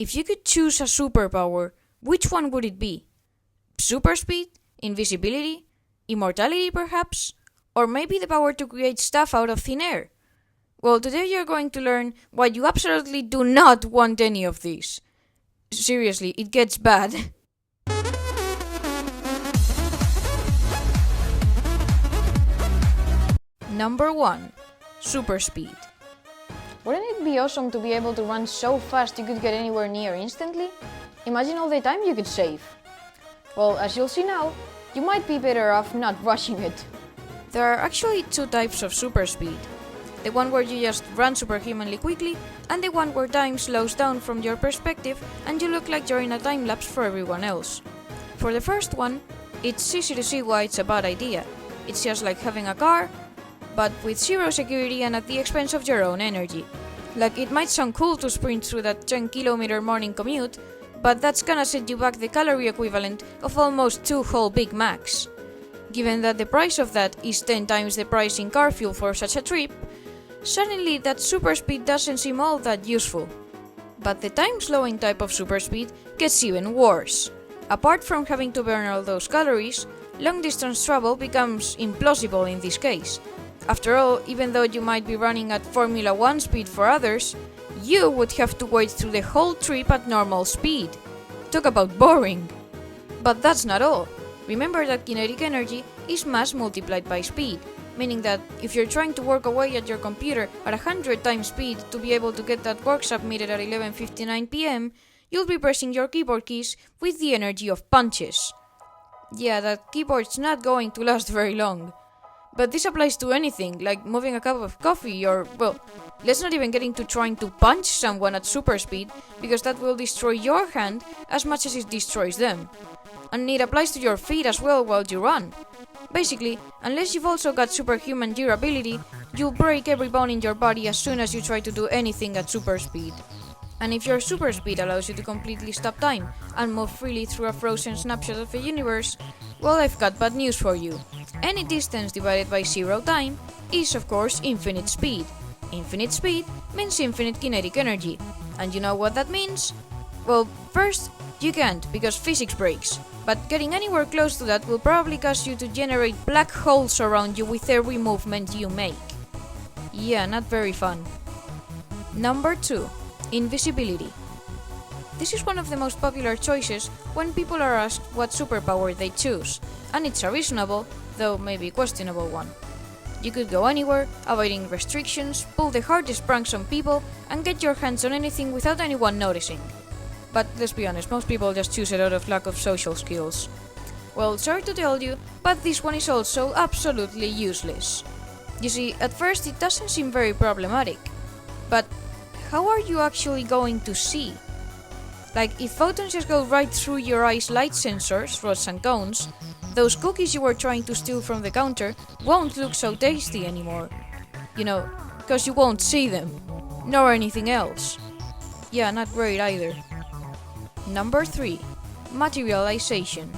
If you could choose a superpower, which one would it be? Super speed? Invisibility? Immortality perhaps? Or maybe the power to create stuff out of thin air? Well, today you're going to learn why you absolutely do not want any of these. Seriously, it gets bad. Number 1. Super speed. Wouldn't it be awesome to be able to run so fast you could get anywhere near instantly? Imagine all the time you could save. Well, as you'll see now, you might be better off not rushing it. There are actually two types of super speed. The one where you just run superhumanly quickly, and the one where time slows down from your perspective and you look like you're in a time lapse for everyone else. For the first one, it's easy to see why it's a bad idea. It's just like having a car, but with zero security and at the expense of your own energy. Like, it might sound cool to sprint through that 10-kilometer morning commute, but that's gonna set you back the calorie equivalent of almost 2 whole Big Macs. Given that the price of that is 10 times the price in car fuel for such a trip, suddenly that super speed doesn't seem all that useful. But the time-slowing type of super speed gets even worse. Apart from having to burn all those calories, long-distance travel becomes implausible in this case. After all, even though you might be running at Formula 1 speed for others, you would have to wait through the whole trip at normal speed. Talk about boring! But that's not all. Remember that kinetic energy is mass multiplied by speed, meaning that if you're trying to work away at your computer at 100 times speed to be able to get that work submitted at 11:59 PM, you'll be pressing your keyboard keys with the energy of punches. Yeah, that keyboard's not going to last very long. But this applies to anything, like moving a cup of coffee or, well, let's not even get into trying to punch someone at super speed, because that will destroy your hand as much as it destroys them. And it applies to your feet as well while you run. Basically, unless you've also got superhuman durability, you'll break every bone in your body as soon as you try to do anything at super speed. And if your super speed allows you to completely stop time and move freely through a frozen snapshot of the universe, well, I've got bad news for you. Any distance divided by zero time is, of course, infinite speed. Infinite speed means infinite kinetic energy. And you know what that means? Well, first, you can't, because physics breaks. But getting anywhere close to that will probably cause you to generate black holes around you with every movement you make. Yeah, not very fun. Number 2. Invisibility. This is one of the most popular choices when people are asked what superpower they choose, and it's a reasonable, though maybe questionable one. You could go anywhere, avoiding restrictions, pull the hardest pranks on people, and get your hands on anything without anyone noticing. But let's be honest, most people just choose it out of lack of social skills. Well, sorry to tell you, but this one is also absolutely useless. You see, at first it doesn't seem very problematic, but how are you actually going to see? Like, if photons just go right through your eyes' light sensors, rods and cones, those cookies you were trying to steal from the counter won't look so tasty anymore. You know, because you won't see them, nor anything else. Yeah, not great either. Number 3. Materialization.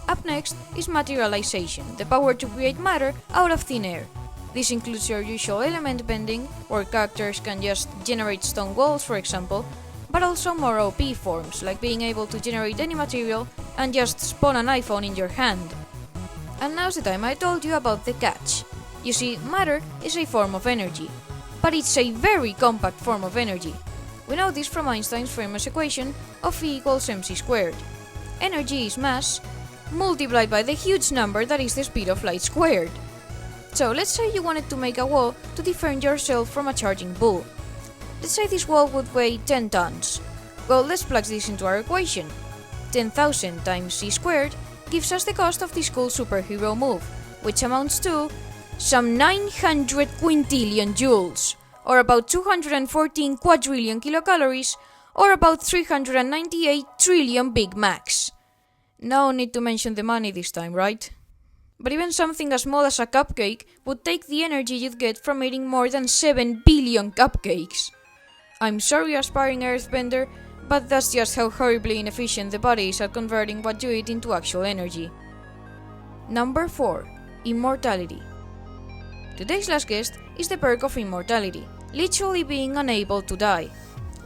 Up next is materialization, the power to create matter out of thin air. This includes your usual element bending, where characters can just generate stone walls, for example, but also more OP forms, like being able to generate any material and just spawn an iPhone in your hand. And now's the time I told you about the catch. You see, matter is a form of energy, but it's a very compact form of energy. We know this from Einstein's famous equation of E equals mc squared. Energy is mass, multiplied by the huge number that is the speed of light squared. So let's say you wanted to make a wall to defend yourself from a charging bull. Let's say this wall would weigh 10 tons. Well, let's plug this into our equation. 10,000 times c squared gives us the cost of this cool superhero move, which amounts to some 900 quintillion joules, or about 214 quadrillion kilocalories, or about 398 trillion Big Macs. No need to mention the money this time, right? But even something as small as a cupcake would take the energy you'd get from eating more than 7 billion cupcakes. I'm sorry, aspiring earthbender, but that's just how horribly inefficient the body is at converting what you eat into actual energy. Number 4. Immortality. Today's last guest is the perk of immortality, literally being unable to die.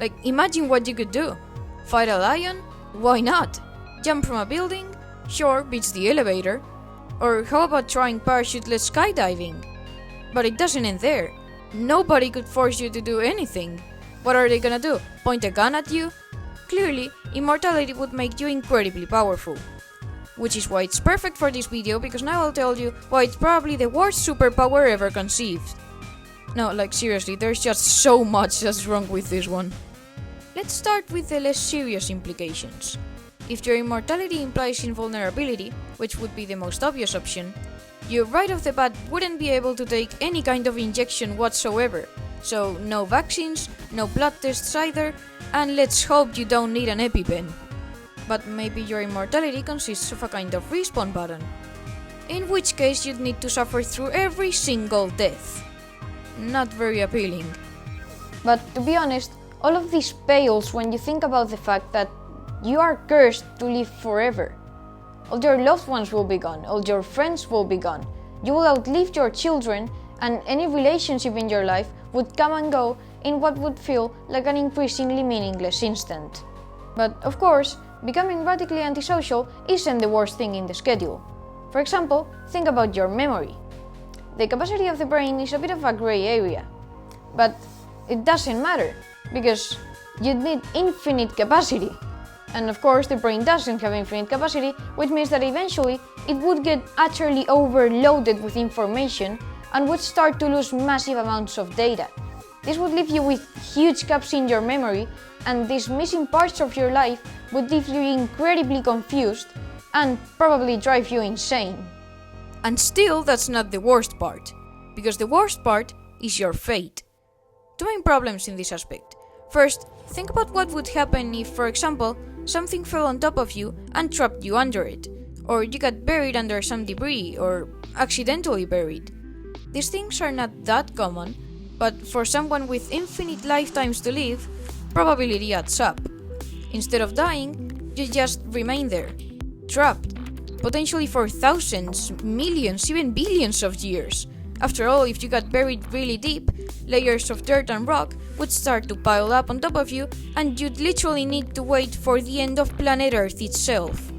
Like, imagine what you could do. Fight a lion? Why not? Jump from a building? Sure, beats the elevator. Or how about trying parachuteless skydiving? But it doesn't end there. Nobody could force you to do anything. What are they gonna do? Point a gun at you? Clearly, immortality would make you incredibly powerful. Which is why it's perfect for this video, because now I'll tell you why it's probably the worst superpower ever conceived. No, like seriously, there's just so much that's wrong with this one. Let's start with the less serious implications. If your immortality implies invulnerability, which would be the most obvious option, you right off the bat wouldn't be able to take any kind of injection whatsoever. So no vaccines, no blood tests either, and let's hope you don't need an EpiPen. But maybe your immortality consists of a kind of respawn button. In which case you'd need to suffer through every single death. Not very appealing. But to be honest, all of this pales when you think about the fact that you are cursed to live forever. All your loved ones will be gone, all your friends will be gone, you will outlive your children, and any relationship in your life would come and go in what would feel like an increasingly meaningless instant. But of course, becoming radically antisocial isn't the worst thing in the schedule. For example, think about your memory. The capacity of the brain is a bit of a grey area. But it doesn't matter, because you'd need infinite capacity. And of course, the brain doesn't have infinite capacity, which means that eventually it would get utterly overloaded with information and would start to lose massive amounts of data. This would leave you with huge gaps in your memory, and these missing parts of your life would leave you incredibly confused and probably drive you insane. And still, that's not the worst part, because the worst part is your fate. Two main problems in this aspect. First, think about what would happen if, for example, something fell on top of you and trapped you under it, or you got buried under some debris, or accidentally buried. These things are not that common, but for someone with infinite lifetimes to live, probability adds up. Instead of dying, you just remain there, trapped, potentially for thousands, millions, even billions of years. After all, if you got buried really deep, layers of dirt and rock would start to pile up on top of you, and you'd literally need to wait for the end of planet Earth itself.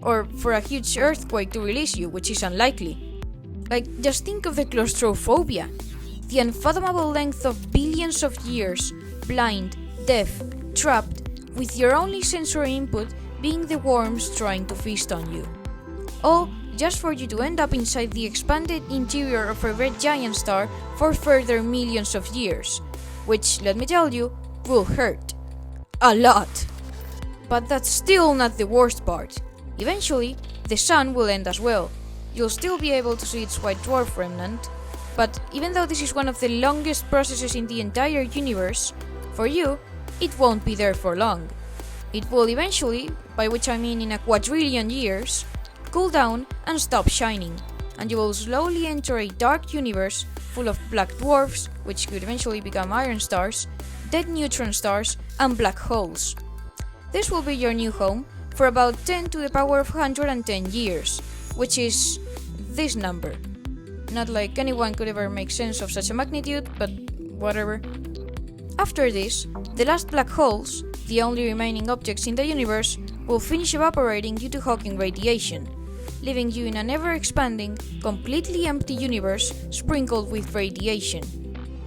Or for a huge earthquake to release you, which is unlikely. Like, just think of the claustrophobia. The unfathomable length of billions of years, blind, deaf, trapped, with your only sensory input being the worms trying to feast on you. All just for you to end up inside the expanded interior of a red giant star for further millions of years, which, let me tell you, will hurt. A lot. But that's still not the worst part. Eventually, the sun will end as well. You'll still be able to see its white dwarf remnant, but even though this is one of the longest processes in the entire universe, for you, it won't be there for long. It will eventually, by which I mean in a quadrillion years, cool down and stop shining, and you will slowly enter a dark universe full of black dwarfs, which could eventually become iron stars, dead neutron stars, and black holes. This will be your new home for about 10 to the power of 110 years, which is this number. Not like anyone could ever make sense of such a magnitude, but whatever. After this, the last black holes, the only remaining objects in the universe, will finish evaporating due to Hawking radiation, leaving you in an ever-expanding, completely empty universe sprinkled with radiation.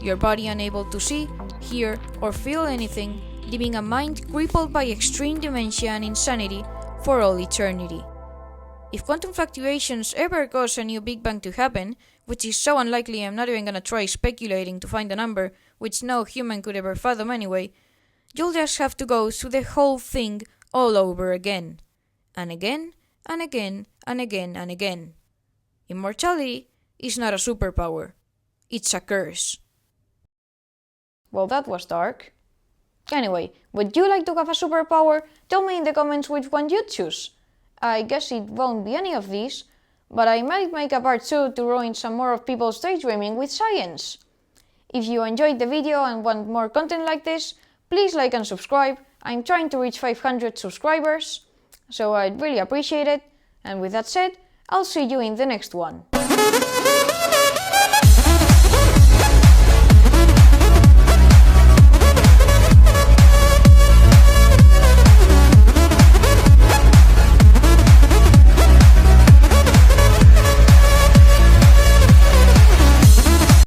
Your body unable to see, hear, or feel anything, leaving a mind crippled by extreme dementia and insanity for all eternity. If quantum fluctuations ever cause a new Big Bang to happen, which is so unlikely I'm not even gonna try speculating to find a number which no human could ever fathom anyway, you'll just have to go through the whole thing all over again. And again, and again, and again, and again. Immortality is not a superpower. It's a curse. Well, that was dark. Anyway, would you like to have a superpower? Tell me in the comments which one you'd choose. I guess it won't be any of these, but I might make a part 2 to ruin some more of people's daydreaming with science. If you enjoyed the video and want more content like this, please like and subscribe. I'm trying to reach 500 subscribers, so I'd really appreciate it. And with that said, I'll see you in the next one.